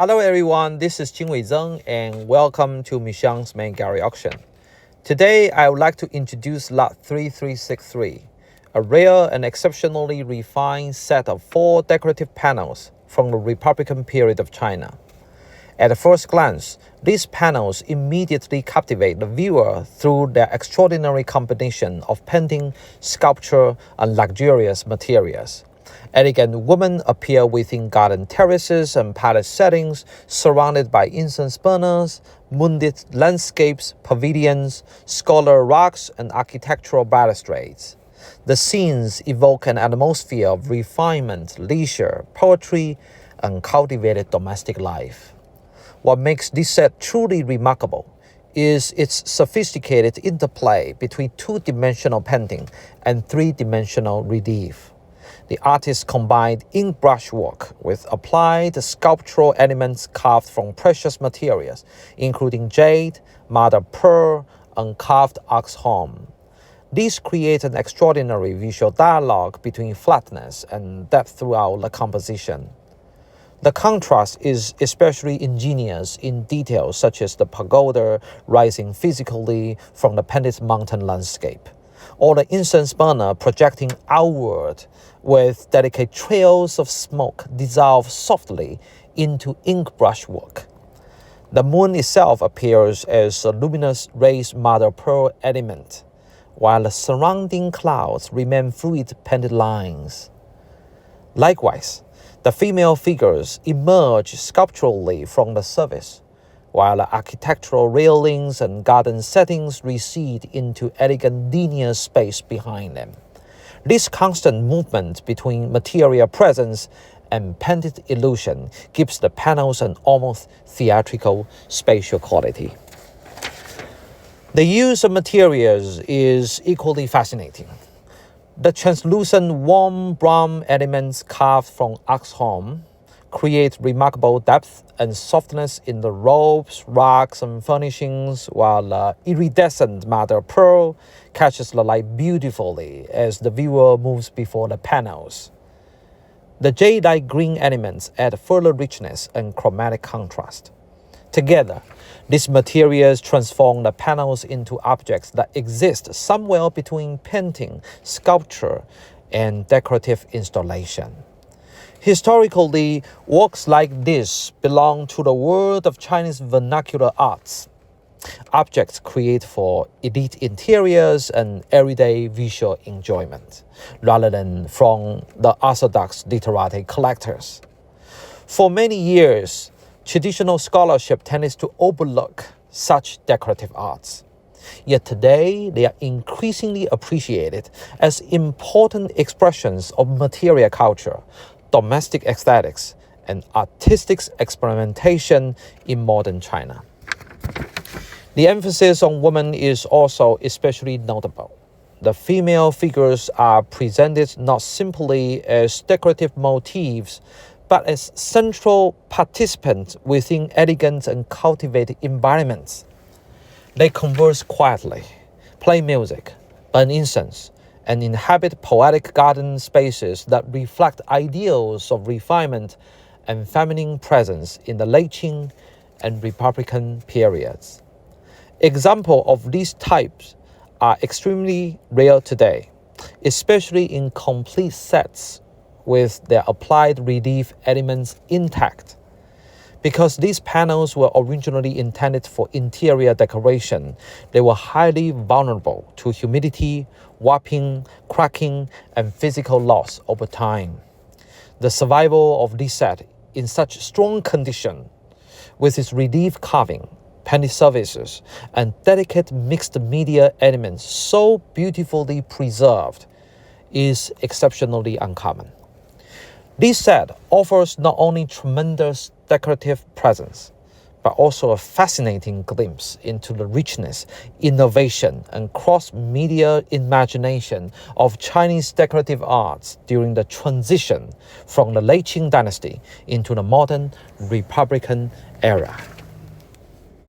Hello everyone, this is Jingwei Zheng and welcome to Mixiang's main gallery auction. Today I would like to introduce lot 3363, a rare and exceptionally refined set of 4 decorative panels from the Republican period of China. At first glance, these panels immediately captivate the viewer through their extraordinary combination of painting, sculpture, and luxurious materials. Elegant women appear within garden terraces and palace settings, surrounded by incense burners, moonlit landscapes, pavilions, scholar rocks, and architectural balustrades. The scenes evoke an atmosphere of refinement, leisure, poetry, and cultivated domestic life. What makes this set truly remarkable is its sophisticated interplay between two-dimensional painting and three-dimensional relief. The artist combined ink brushwork with applied sculptural elements carved from precious materials, including jade, mother of pearl, and carved ox horn. These create an extraordinary visual dialogue between flatness and depth throughout the composition. The contrast is especially ingenious in details such as the pagoda rising physically from the painted mountain landscape, or the incense burner projecting outward with delicate trails of smoke dissolved softly into ink brushwork. The moon itself appears as a luminous raised mother-of-pearl element, while the surrounding clouds remain fluid painted lines. Likewise, the female figures emerge sculpturally from the surface, while the architectural railings and garden settings recede into elegant linear space behind them. This constant movement between material presence and painted illusion gives the panels an almost theatrical spatial quality. The use of materials is equally fascinating. The translucent warm brown elements carved from ox horn create remarkable depth and softness in the ropes, rocks, and furnishings, while the iridescent mother of pearl catches the light beautifully as the viewer moves before the panels. The jade-like green elements add further richness and chromatic contrast. Together, these materials transform the panels into objects that exist somewhere between painting, sculpture, and decorative installation. Historically, works like this belong to the world of Chinese vernacular arts. Objects created for elite interiors and everyday visual enjoyment, rather than from the orthodox literati collectors. For many years, traditional scholarship tended to overlook such decorative arts. Yet today, they are increasingly appreciated as important expressions of material culture, domestic aesthetics, and artistic experimentation in modern China. The emphasis on women is also especially notable. The female figures are presented not simply as decorative motifs, but as central participants within elegant and cultivated environments. They converse quietly, play music, burn incense, and inhabit poetic garden spaces that reflect ideals of refinement and feminine presence in the late Qing and Republican periods. Examples of these types are extremely rare today, especially in complete sets with their applied relief elements intact. Because these panels were originally intended for interior decoration, they were highly vulnerable to humidity, warping, cracking, and physical loss over time. The survival of this set in such strong condition, with its relief carving, painted surfaces, and delicate mixed media elements so beautifully preserved, is exceptionally uncommon. This set offers not only tremendous decorative presence, but also a fascinating glimpse into the richness, innovation, and cross-media imagination of Chinese decorative arts during the transition from the late Qing dynasty into the modern Republican era.